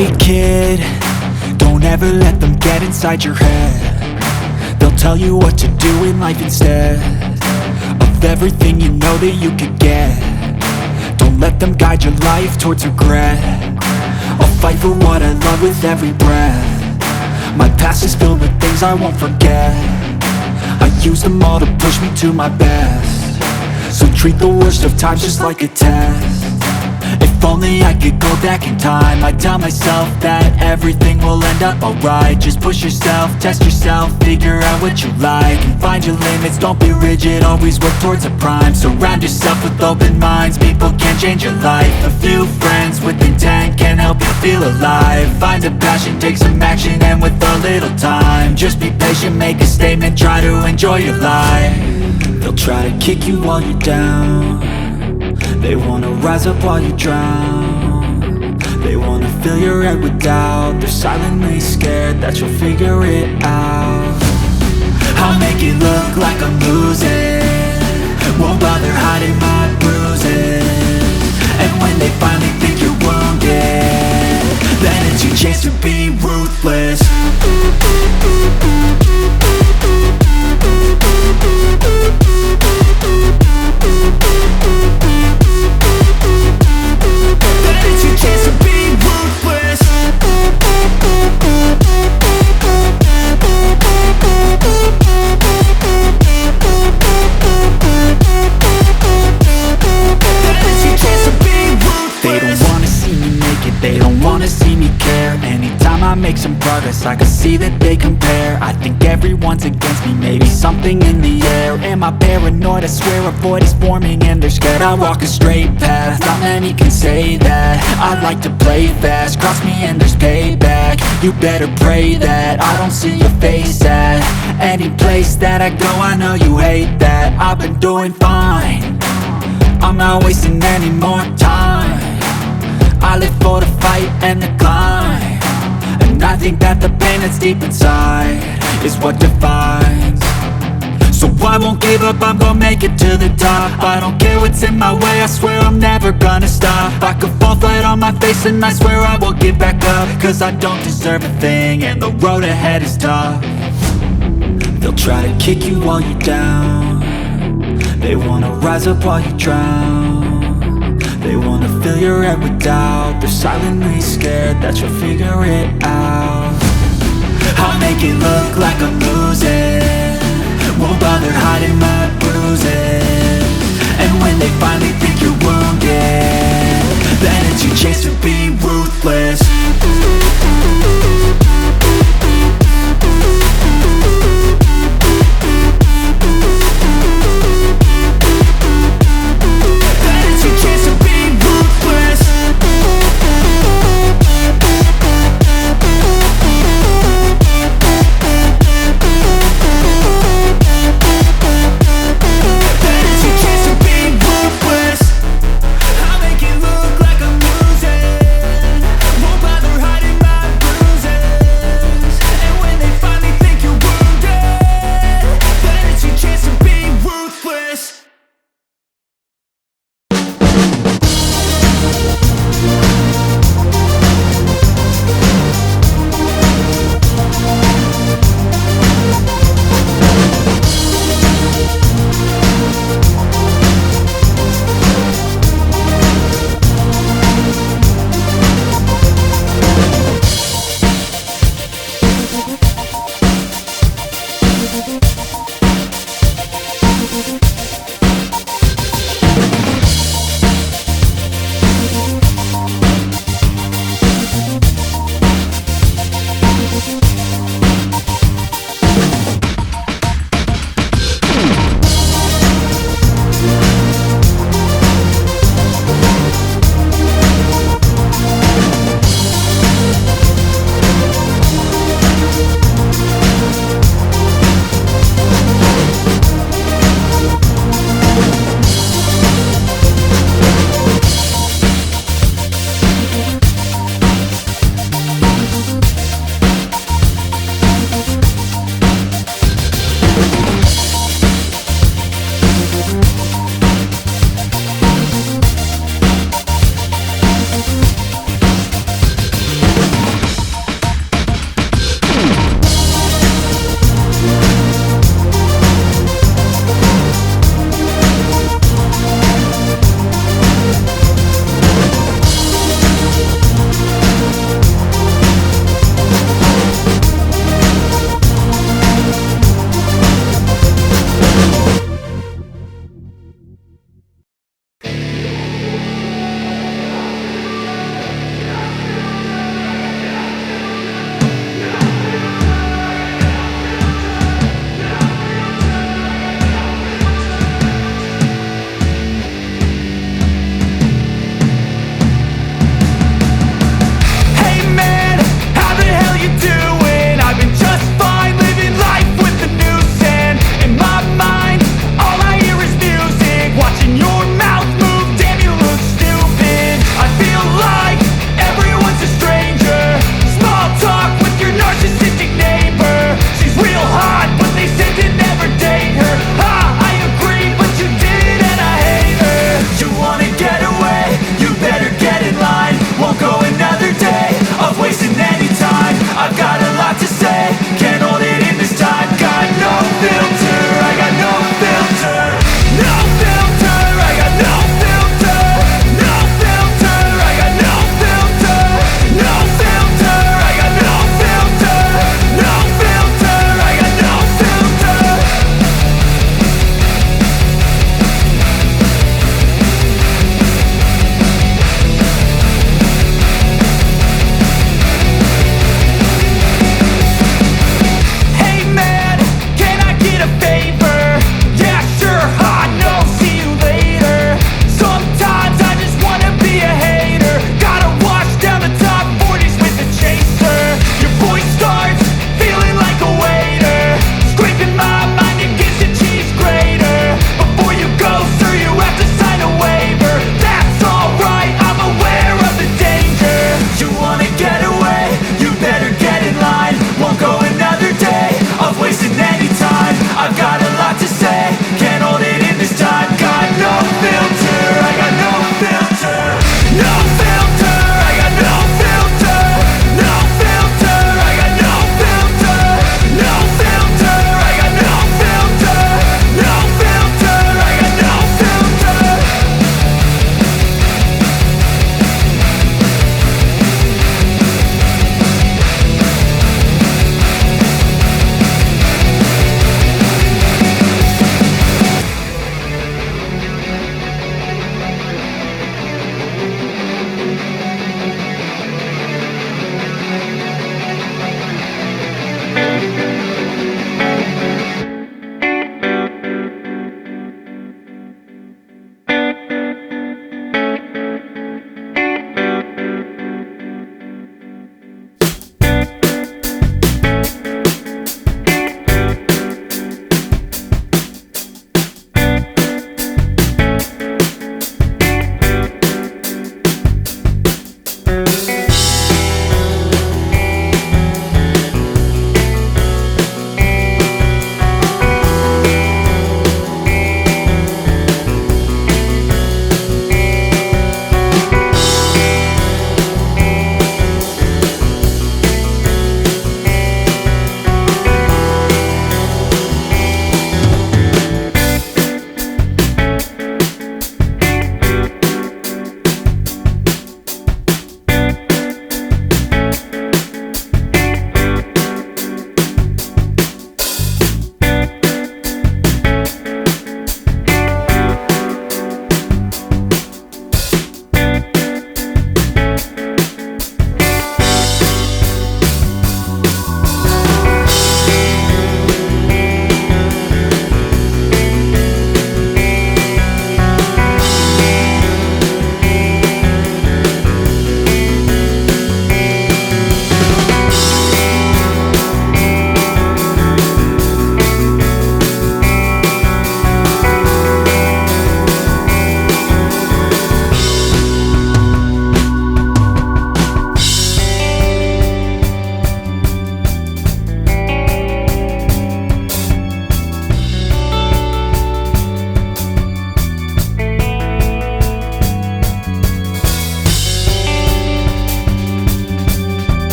Hey kid, don't ever let them get inside your head. They'll tell you what to do in life instead of everything you know that you could get. Don't let them guide your life towards regret. I'll fight for what I love with every breath. My past is filled with things I won't forget. I use them all to push me to my best. So treat the worst of times just like a test. If only I could go back in time, I'd tell myself that everything will end up alright. Just push yourself, test yourself, figure out what you like, and find your limits, don't be rigid, always work towards a prime. Surround yourself with open minds, people can change your life. A few friends with intent can help you feel alive. Find a passion, take some action, and with a little time, just be patient, make a statement, try to enjoy your life. They'll try to kick you while you're down. They wanna rise up while you drown. They wanna fill your head with doubt. They're silently scared that you'll figure it out. I'll make it look like I'm losing, won't bother hiding my bruises. And when they finally think you're wounded, then it's your chance to be ruthless. I make some progress, I can see that they compare. I think everyone's against me, maybe something in the air. Am I paranoid? I swear a void is forming and they're scared. I walk a straight path, not many can say that. I like to play fast, cross me and there's payback. You better pray that I don't see your face at any place that I go. I know you hate that. I've been doing fine, I'm not wasting any more time. I live for the fight and the climb, and I think that the pain that's deep inside is what defines. So I won't give up, I'm gonna make it to the top. I don't care what's in my way, I swear I'm never gonna stop. I could fall flat on my face and I swear I will get back up, cause I don't deserve a thing and the road ahead is tough. They'll try to kick you while you're down. They wanna rise up while you drown. They wanna fill your head with doubt. They're silently scared that you'll figure it out. I'll make it look like I'm losing, won't bother hiding my bruises. And when they finally think you're wounded, then it's your chance to be ruthless.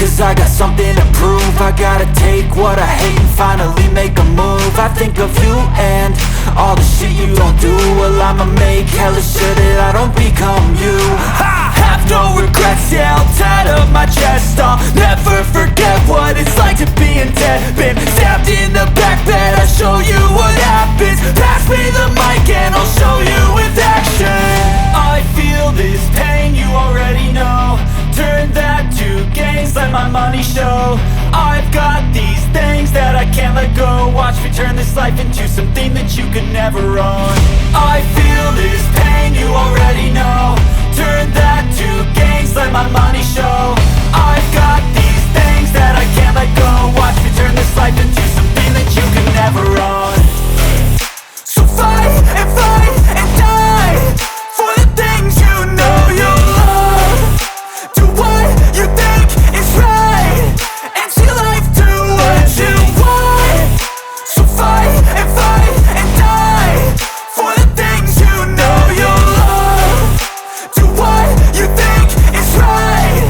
cause I got something to prove. I gotta take what I hate and finally make a move. I think of you and all the shit you don't do. Well, I'ma make hella sure that I don't become you. I have no regrets, yeah, I'll tie up my chest. I'll never forget what it's like to be in debt. Been stabbed in the back bed, I'll show you what happens. Pass me the mic and I'll show you with action. I feel this pain, you already know. Turn that to gains, let my money show. I've got these things that I can't let go. Watch me turn this life into something that you could never own. I feel this pain, you already know. Turn that to gains, let my money show. I've got these things that I can't let go. Watch me turn this life into something that you could never own. So fight and die for the things you know you love. Do what you think is right and see life do what you want. So fight and die for the things you know you love. Do what you think is right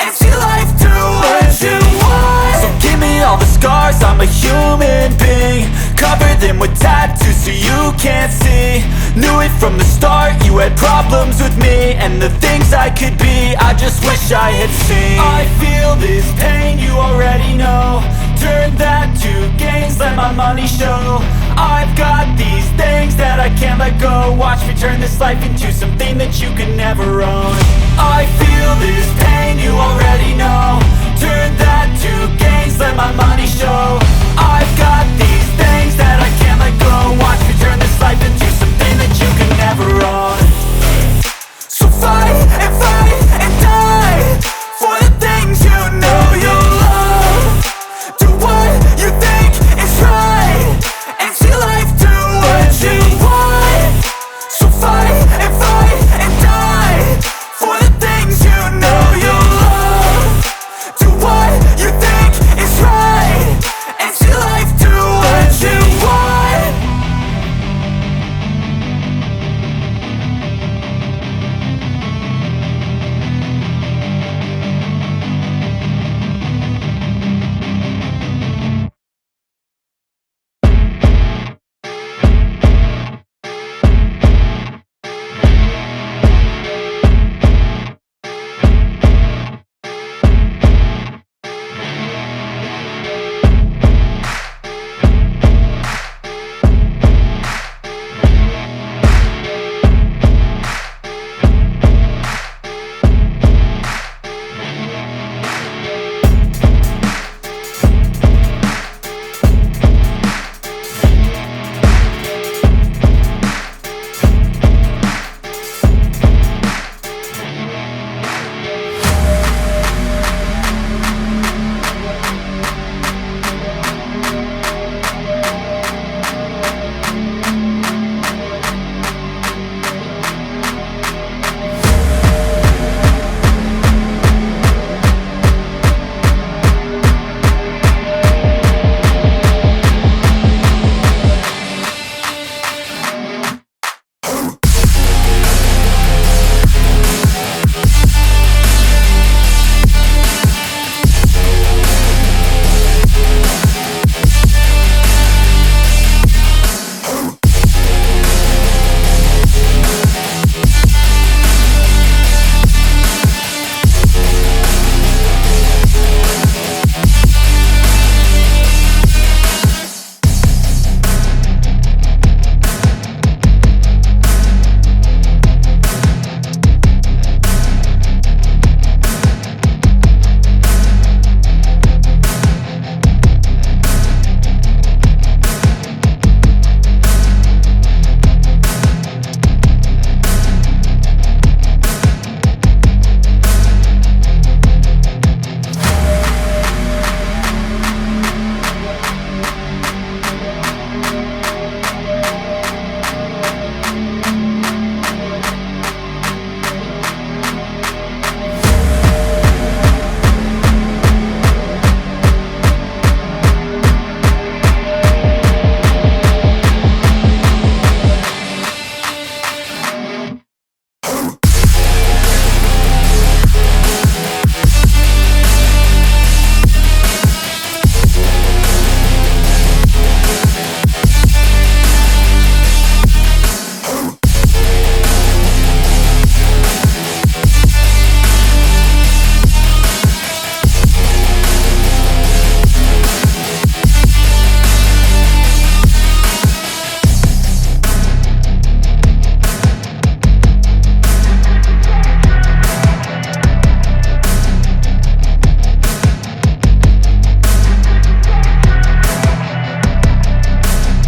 and see life do what you want. So give me all the scars, I'm a human being. Cover them with tattoos so you can't see. Knew it from the start, you had problems with me and the things I could be, I just wish I had seen. I feel this pain, you already know. Turn that to gains, let my money show. I've got these things that I can't let go. Watch me turn this life into something that you could never own. I feel this pain, you already know. Turn that to gains, let my money show.